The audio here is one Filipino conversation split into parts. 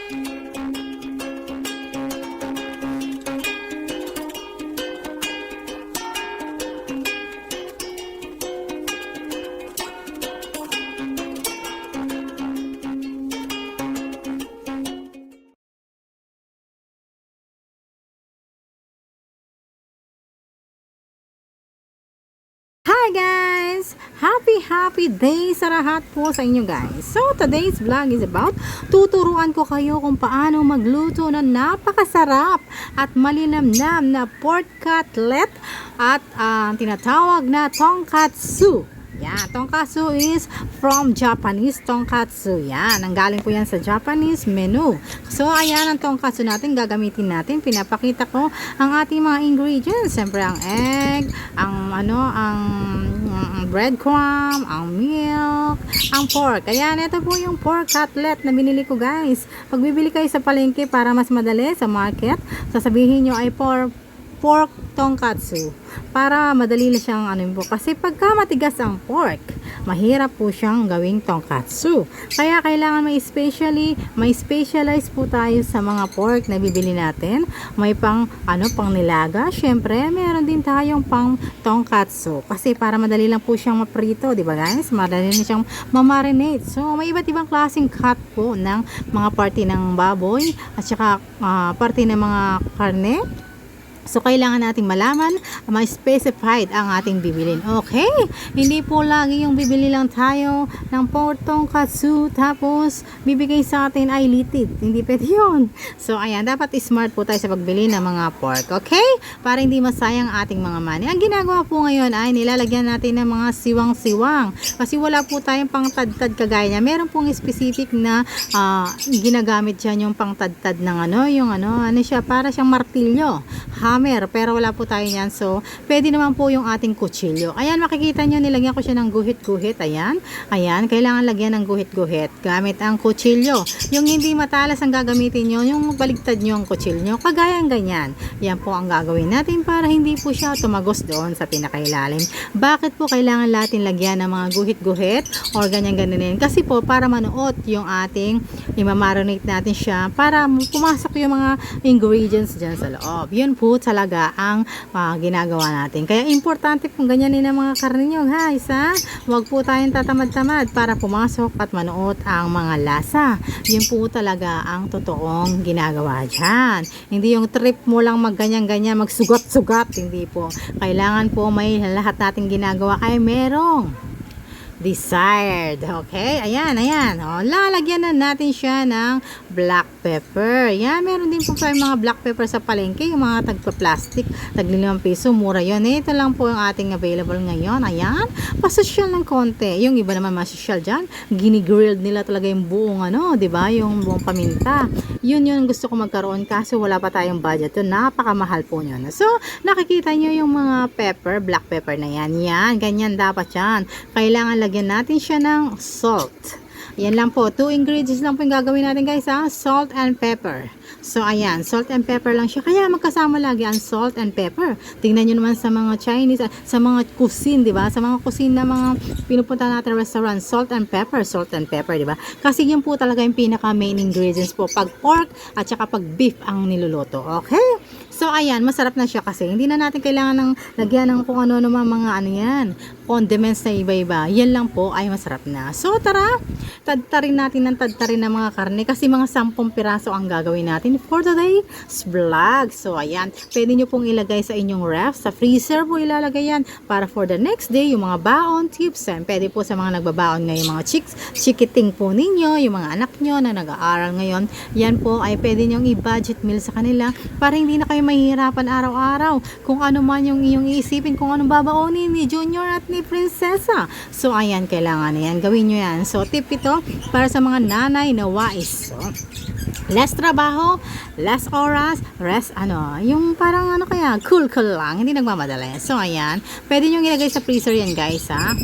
Hi guys! Happy day sa lahat po sa inyo guys. So today's vlog is about tuturuan ko kayo kung paano magluto ng napakasarap at malinamnam na pork cutlet at tinatawag na tonkatsu. Yan, tonkatsu is from Japanese tonkatsu. Yan, nanggaling po yan sa Japanese menu. So, ayan ang tonkatsu natin, gagamitin natin. Pinapakita ko ang ating mga ingredients. Siyempre, ang egg, ang breadcrumb, ang milk, ang pork. Ayan, ito po yung pork cutlet na binili ko guys. Pag bibili kayo sa palengke para mas madali sa market, sasabihin nyo ay pork tonkatsu para madali na siyang po. Kasi pagka matigas ang pork, mahirap po siyang gawing tonkatsu. Kaya kailangan may specialize po tayo sa mga pork na bibili natin. May pang nilaga. Syempre, meron din tayong pang tonkatsu. Kasi para madali lang po siyang maprito, di ba guys? Madali na siyang mamarinate. So, may iba't ibang klaseng cut po ng mga parte ng baboy at saka parte ng mga karne. So, kailangan nating malaman, ma-specified ang ating bibilin. Okay? Hindi po lagi yung bibili lang tayo ng pork tonkatsu tapos bibigay sa atin ay litid. Hindi pwede yun. So, ayan. Dapat smart po tayo sa pagbili ng mga pork. Okay? Para hindi masayang ating mga money. Ang ginagawa po ngayon ay nilalagyan natin ng mga siwang-siwang. Kasi wala po tayong pangtadtad kagaya niya. Meron pong specific na ginagamit dyan yung pangtadtad ng siya, para siyang martilyo. Hammer, pero wala po tayo niyan. So, pwede naman po yung ating kutsilyo. Ayan, makikita nyo, nilagyan ko siya ng guhit-guhit. Ayan, kailangan lagyan ng guhit-guhit gamit ang kutsilyo. Yung hindi matalas ang gagamitin nyo, yung baligtad nyo ang kutsilyo, kagayang ganyan. Yan po ang gagawin natin para hindi po siya tumagos doon sa pinakailalim. Bakit po kailangan natin lagyan ng mga guhit-guhit or ganyan-ganyan? Kasi po, para manuot yung ating imamarinate natin siya para pumasok yung mga ingredients dyan sa loob. Yun po talaga ang ginagawa natin. Kaya importante kung ganyanin ang mga karne nyo guys, ha? Huwag po tayong tatamad-tamad para pumasok at manuot ang mga lasa. Yun po talaga ang totoong ginagawa dyan. Hindi yung trip mo lang magganyan-ganyan, magsugat-sugat. Hindi po. Kailangan po may lahat natin ginagawa ay merong desired. Okay? Ayan. O, lalagyan na natin siya ng black pepper. Yan, meron din po tayong mga black pepper sa palengke. Yung mga tagpa-plastic, tag-5 piso. Mura yun. Ito lang po yung ating available ngayon. Ayan. Pasosyal ng konti. Yung iba naman masosyal dyan. Gini-grilled nila talaga yung buong diba? Yung buong paminta. Yun yung gusto ko magkaroon kaso wala pa tayong budget. Yun, napakamahal po yun. So, nakikita nyo yung mga pepper, black pepper na yan. Yan, ganyan dapat yan. Kailangan lagyan natin siya ng salt. Yan lang po. 2 ingredients lang po yung gagawin natin guys, ha? Salt and pepper. So, ayan. Salt and pepper lang siya. Kaya magkasama lagi ang salt and pepper. Tingnan nyo naman sa mga Chinese, sa mga cuisine, diba? Sa mga cuisine na mga pinupunta natin restaurant, salt and pepper, diba? Kasi yun po talaga yung pinaka main ingredients po. Pag pork at saka pag beef ang niluluto. Okay? So, ayan. Masarap na siya kasi. Hindi na natin kailangan ng lagyan ng kung ano naman mga yan. Condiments na iba-iba. Yan lang po ay masarap na. So, tara. Tadtarin natin ng mga karne kasi mga 10 piraso ang gagawin natin for today's vlog. So, ayan. Pwede nyo pong ilagay sa inyong ref. Sa freezer po ilalagay yan para for the next day, yung mga baon tips. Pwede po sa mga nagbabaon ngayon, mga chikiting po ninyo, yung mga anak nyo na nag-aaral ngayon. Yan po ay pwede nyong i-budget meal sa kanila para hindi na kayo mahihirapan araw-araw. Kung ano man yung iyong iisipin, kung anong babaonin ni Junior at ni Prinsesa. So, ayan, kailangan na yan. Gawin nyo yan. So, tip ito para sa mga nanay na wais. So, less trabaho, less oras, yung parang kaya, cool lang, hindi nagmamadali. So, ayan, pwede nyo ilagay sa freezer yan guys, ha.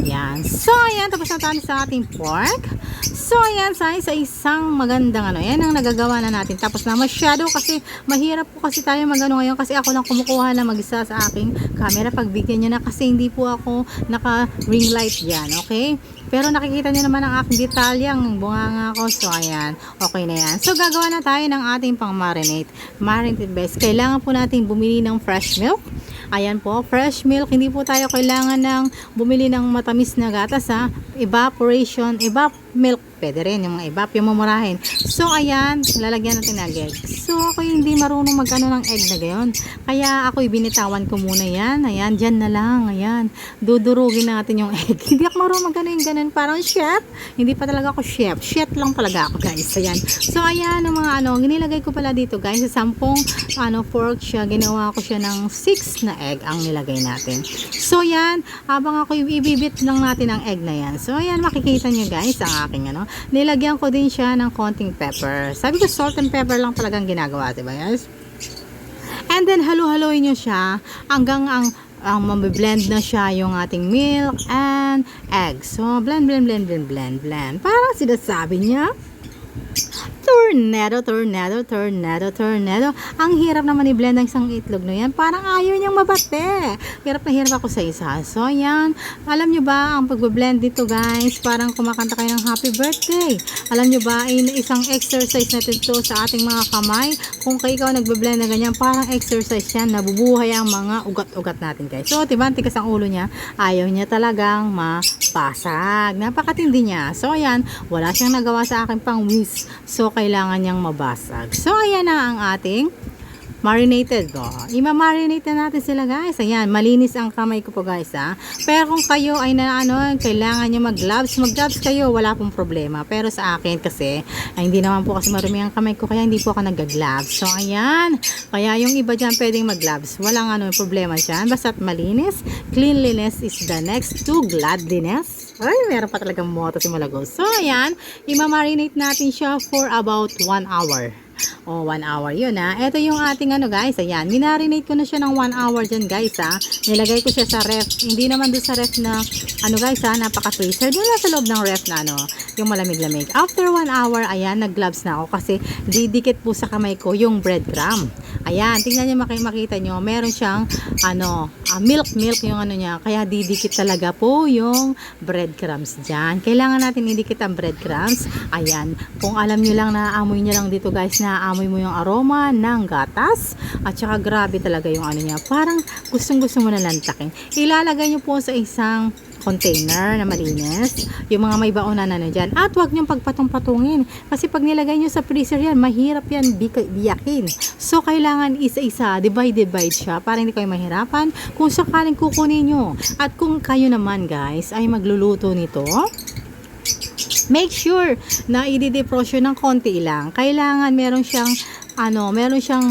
Yan. So, ayan. Tapos na tayo sa ating pork. So, ayan. Sa isang magandang ano. Yan ang nagagawa na natin. Tapos na masyado kasi mahirap po kasi tayo magano ngayon kasi ako lang kumukuha na mag-isa sa aking camera. Pagbigyan nyo na kasi hindi po ako naka ring light yan. Okay? Pero nakikita nyo naman ang aking detalyang bunganga ko. So, ayan. Okay na yan. So, gagawa na tayo ng ating pang marinate. Marinate base. Kailangan po natin bumili ng fresh milk. Ayan po, fresh milk. Hindi po tayo kailangan ng bumili ng matamis na gatas ha. Evaporation, milk. Pwede rin yung mga evap, yung mamurahin. So, ayan, lalagyan natin ng egg. So, ako hindi marunong magano ng egg na gayon. Kaya ako ibinitawan ko muna yan. Ayan, dyan na lang. Ayan, dudurugin natin yung egg. Hindi ako marunong magano yung ganun. Parang chef. Hindi pa talaga ako chef. Chef lang talaga ako, guys. Ayan. So, ayan, ang mga ginilagay ko pala dito, guys. Sa 10 fork siya, ginawa ko siya ng 6 na egg ang nilagay natin. So, yan, habang ako ibibit lang natin ang egg na yan. So, ayan, makikita nyo, guys, ang aking nilagyan ko din siya ng konting pepper. Sabi ko salt and pepper lang talagang ginagawa, diba guys? And then halo-haloin nyo siya hanggang ang mabiblend na siya yung ating milk and egg. So blend. Parang sinasabi niya tornado. Ang hirap naman i-blend ng isang itlog na yan. Parang ayaw niyang mabate. Hirap na hirap ako sa isa. So, yan. Alam nyo ba, ang pag-blend dito, guys, parang kumakanta kayo ng happy birthday. Alam nyo ba, isang exercise na ito sa ating mga kamay. Kung ikaw nag-blend na ganyan, parang exercise yan. Nabubuhay ang mga ugat-ugat natin, guys. So, diba, tikas ang ulo niya. Ayaw niya talagang mapasag. Napakatindi niya. So, ayan. Wala siyang nagawa sa aking pang-whiz. So, kailangan niyang mabasag. So, ayan na ang ating marinated ko. Ima-marinate na natin sila, guys. Ayan, malinis ang kamay ko po, guys, ha. Pero kung kayo ay kailangan niyo mag-gloves kayo, wala pong problema. Pero sa akin kasi, hindi naman po kasi marumi ang kamay ko, kaya hindi po ako nag-gloves. So, ayan. Kaya yung iba dyan pwedeng mag-gloves. Walang problema dyan. Basta't malinis. Cleanliness is the next to gladness. Ay, meron pa talagang moto si Malagos. So, ayan, ima-marinate natin siya for about 1 hour. O, 1 hour yun ha. Ito yung ating guys, ayan, minarinate ko na siya ng 1 hour dyan, guys ha. Nilagay ko siya sa ref. Hindi naman doon sa ref na, guys ha, napaka-freezer. Doon lang sa loob ng ref na yung malamig-lamig. After 1 hour, ayan, nag-gloves na ako kasi didikit po sa kamay ko yung breadcrumb. Ayan, tingnan nyo, makita nyo, meron siyang, milk yung niya. Kaya didikit talaga po yung breadcrumbs dyan. Kailangan natin idikit ang breadcrumbs. Ayan, kung alam nyo lang, naaamoy nyo lang dito, guys, naaamoy mo yung aroma ng gatas. At saka grabe talaga yung niya. Parang gustong-gusto mo na lantakin. Ilalagay nyo po sa isang container na malinis, yung mga may baonan dyan. At huwag nyong pagpatong-patungin. Kasi pag nilagay nyo sa freezer yan, mahirap yan biyakin. So, kailangan isa-isa, divide siya para hindi kayo mahirapan kung sakaling kukunin nyo. At kung kayo naman, guys, ay magluluto nito, make sure na i-defrost ng konti lang. Kailangan meron siyang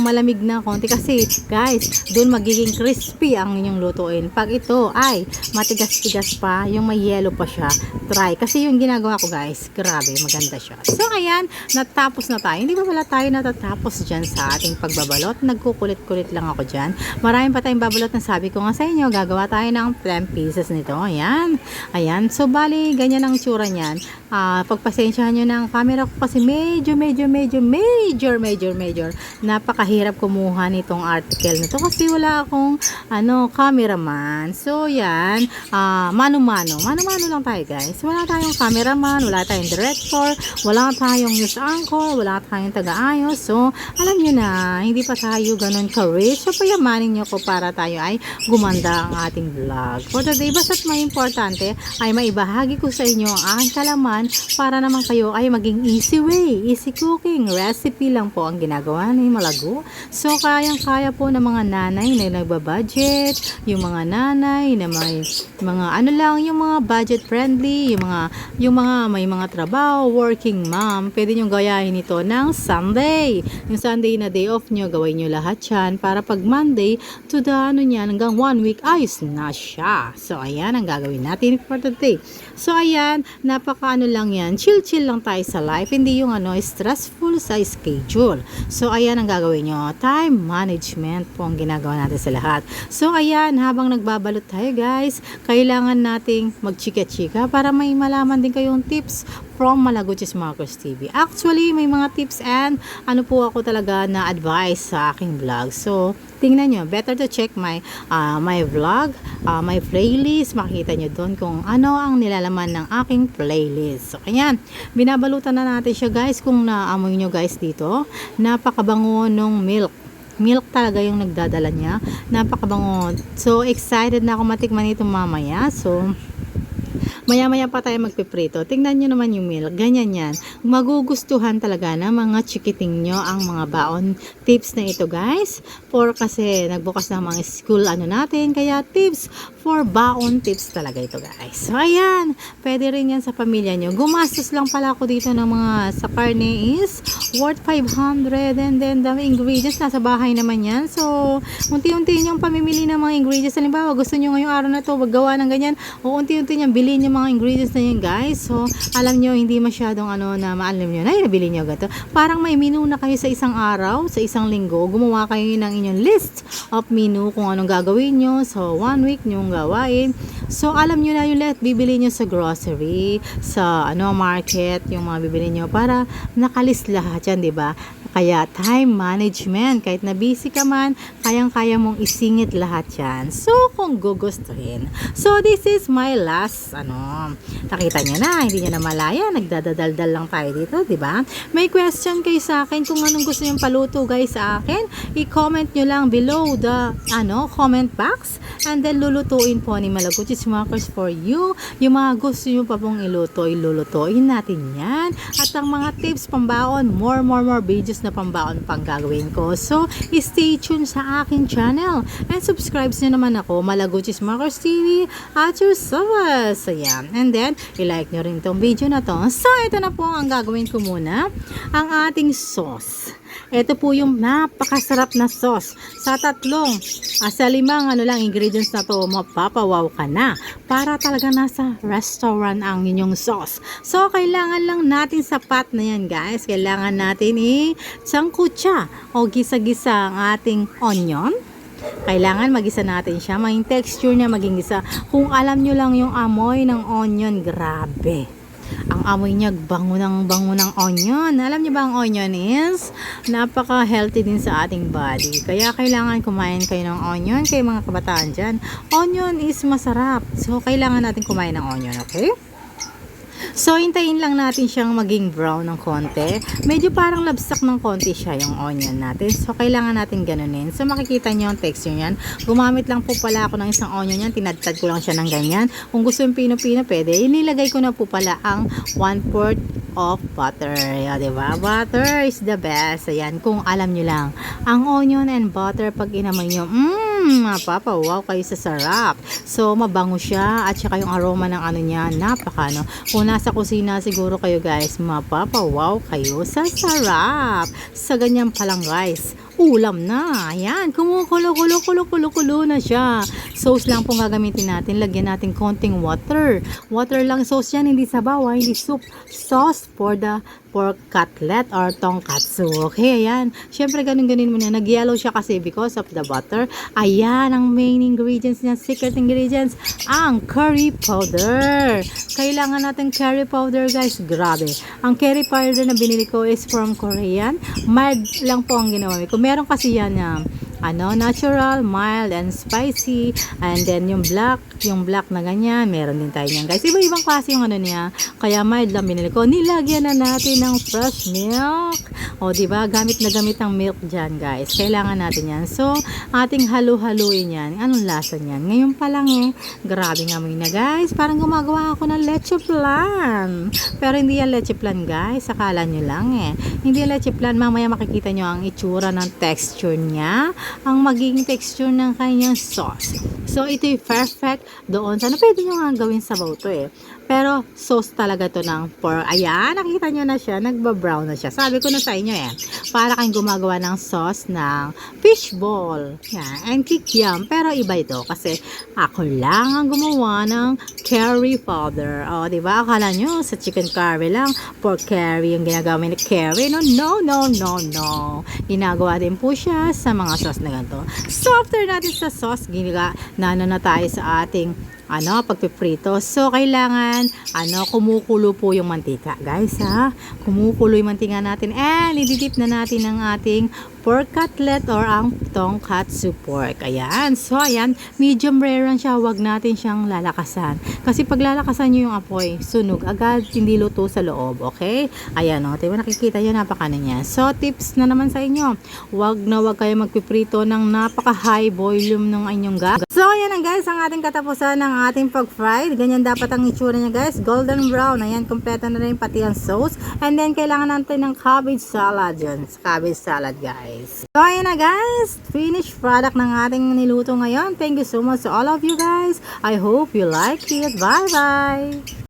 malamig na konti kasi, guys, doon magiging crispy ang inyong lutuin. Pag ito ay matigas-tigas pa, yung may yellow pa siya, try. Kasi yung ginagawa ko, guys, grabe, maganda siya. So, ayan, natapos na tayo. Hindi ba pala tayo natatapos dyan sa ating pagbabalot? Nagkukulit-kulit lang ako dyan. Marami pa tayong babalot na sabi ko nga sa inyo, gagawa tayo ng 10 pieces nito. Ayan. Ayan. So, bali, ganyan ang tsura niyan. Pagpasensyahan nyo ng camera ko kasi medyo napakahirap kumuha nitong article nito kasi wala akong cameraman. So yan, mano-mano lang tayo, guys. Wala tayong cameraman, wala tayong director, wala tayong news anchor, wala tayong taga-ayos. So alam nyo na, hindi pa tayo ganun ka-rich. So payamanin nyo ko para tayo ay gumanda ang ating vlog. For today, basta't may importante ay maibahagi ko sa inyo ang aking kalaman para naman kayo ay maging easy way, easy cooking, recipe lang po ang ginagawa ni Malago. So, kayang-kaya po ng mga nanay na nagbabudget, yung mga nanay na may mga yung mga budget friendly, yung mga may mga trabaho, working mom, pwede nyo gayahin ito ng Sunday. Yung Sunday na day off nyo, gawin nyo lahat yan para pag Monday to the hanggang 1 week, ayos na siya. So, ayan ang gagawin natin for today. So, ayan, napaka lang yan, chill lang tayo sa life, hindi yung stressful sa schedule. So ayan ang gagawin nyo, time management po ang ginagawa natin sa lahat. So ayan, habang nagbabalot tayo guys, kailangan nating magchika-chika para may malaman din kayong tips from Malaguchis Marcos TV. Actually, may mga tips and po ako talaga na advice sa aking vlog. So, tingnan nyo, better to check my vlog, my playlist. Makikita nyo doon kung ano ang nilalaman ng aking playlist. So, kanya, binabalutan na natin siya guys. Kung naamoy nyo guys dito, napakabango nung milk talaga yung nagdadala niya. Napakabango. So, excited na ako matikman ito mamaya. So, maya-maya pa tayo magpiprito. Tingnan nyo naman yung milk. Ganyan yan. Magugustuhan talaga na mga chikiting nyo ang mga baon tips na ito guys. For kasi nagbukas ng mga school natin. Kaya tips for baon tips talaga ito guys. So ayan. Pwede rin yan sa pamilya nyo. Gumastos lang pala ako dito ng mga sa karne is worth 500. And then the ingredients nasa bahay naman yan. So unti-unti nyo pamimili ng mga ingredients. Halimbawa gusto nyo ngayong araw na to maggawa ng ganyan. O unti-unti nyo bilhin nyo mga ingredients na yun guys. So alam nyo hindi masyadong na maalam nyo na nabili nyo gato. Parang may menu na kayo sa isang araw, sa isang linggo. Gumawa kayo ng inyong list of menu kung anong gagawin nyo. So 1 week nyo gawain. So alam nyo na yung bibili nyo sa grocery, sa market, yung mga bibili nyo para nakalist lahat yan, di ba? Kaya time management, kahit na busy ka man, kayang-kaya mong isingit lahat yan. So, kung gugustuhin. So, this is my last, nakita nyo na, hindi nyo na malaya, nagdadadaldal lang tayo dito, di ba? May question kayo sa akin kung anong gusto nyo paluto guys sa akin, i-comment nyo lang below the, comment box, and then lulutuin po ni Malaguchis Marcos for you. Yung mga gusto nyo pa pong ilulutuin natin yan. At ang mga tips pambaon, more videos na pambaon pang gagawin ko. So, stay tuned sa akin channel. And subscribe nyo naman ako, Malaguchis Marcos TV at your service. So, yan. And then, i-like nyo rin tong video na to. So, ito na po ang gagawin ko muna. Ang ating sauce. Ito po yung napakasarap na sauce. Sa sa limang ingredients na to, mapapawaw ka na. Para talaga nasa restaurant ang inyong sauce. So, kailangan lang natin sapat na yan guys. Kailangan natin sangkutsa o gisa-gisa ang ating onion. Kailangan magisa natin siya. Maging texture niya maging gisa. Kung alam nyo lang yung amoy ng onion, grabe. Ang amoy niya bango ng onion. Alam niyo ba ang onion is napaka-healthy din sa ating body. Kaya kailangan kumain kayo ng onion. Kayo mga kabataan dyan, onion is masarap. So, kailangan natin kumain ng onion, okay? So, hintayin lang natin siyang maging brown ng konti. Medyo parang labsak ng konti siya yung onion natin. So, kailangan natin ganunin. So, makikita nyo ang texture niyan. Gumamit lang po pala ako ng isang onion yan. Tinadtad ko lang siya ng ganyan. Kung gusto yung pino-pino, pwede. Inilagay ko na po pala ang 1/4 of butter. Diba? Butter is the best. Ayan, kung alam nyo lang. Ang onion and butter, pag inamoy nyo, mapapawaw kayo sa sarap. So, mabango siya. At saka yung aroma ng niya, napaka Kung nasa kusina siguro kayo guys, mapapawaw kayo sa sarap. Sa ganyan palang guys, ulam na. Ayan, kumukulo na siya. Sauce lang pong gagamitin natin. Lagyan natin konting water. Water lang sauce yan, hindi sabaw, hindi soup. Sauce for the pork cutlet or tongkatsu. Okay, ayan. Siyempre, ganun-ganin mo na. Nag-yellow siya kasi because of the butter. Ayan, ang main ingredients niya, secret ingredients, ang curry powder. Kailangan natin curry powder, guys. Grabe. Ang curry powder na binili ko is from Korean. Mild lang po ang ginawa ko. Meron kasi yan na natural, mild, and spicy. And then yung black na ganyan, meron din tayo niyan guys. Iba-ibang klase yung niya. Kaya mild lang binili ko. Nilagyan na natin ng fresh milk. O, diba? Gamit na gamit ang milk dyan guys. Kailangan natin yan. So, ating halu-haluin yan. Anong lasa niyan? Ngayon pa lang grabe nga mo na guys. Parang gumagawa ako ng leche flan. Pero hindi yan leche flan guys. Akala nyo lang Hindi yan leche flan. Mamaya makikita nyo ang itsura ng texture niya. Ang magiging texture ng kanyang sauce. So, ito yung perfect doon. Sana pwede nyo nga gawin sabaw to Pero sauce talaga to ng pork. Ayan, nakita nyo na siya, nagba-brown na siya. Sabi ko na sa inyo para kayong gumagawa ng sauce ng fishball. Yan, and kikiam. Pero iba ito kasi ako lang ang gumawa ng curry powder. O, diba? Akala nyo sa chicken curry lang, pork curry yung ginagawa ni curry. No, no, no, no, no. Ginagawa din po siya sa mga sauce na ganito. So, after natin sa sauce, nano na tayo sa ating pagpiprito. So, kailangan, kumukulo po yung mantika. Guys, kumukulo yung mantika natin. And, ididip na natin ang ating pork cutlet or ang tonkatsu pork. Ayan. So, ayan. Medium rare lang siya. Huwag natin siyang lalakasan. Kasi pag lalakasan nyo yung apoy, sunog. Agad, hindi luto sa loob. Okay? Ayan, o. Diba nakikita nyo, napakano niya. So, tips na naman sa inyo. Huwag kayo magpiprito ng napaka-high volume ng inyong gas. So, ayan na guys, ang ating katapusan ng ating pag-fried. Ganyan dapat ang itsura niya guys. Golden brown. Ayan, kompleto na rin pati ang sauce. And then, kailangan natin ng cabbage salad yun. Cabbage salad guys. So, ayan na guys. Finished product ng ating niluto ngayon. Thank you so much to all of you guys. I hope you like it. Bye-bye!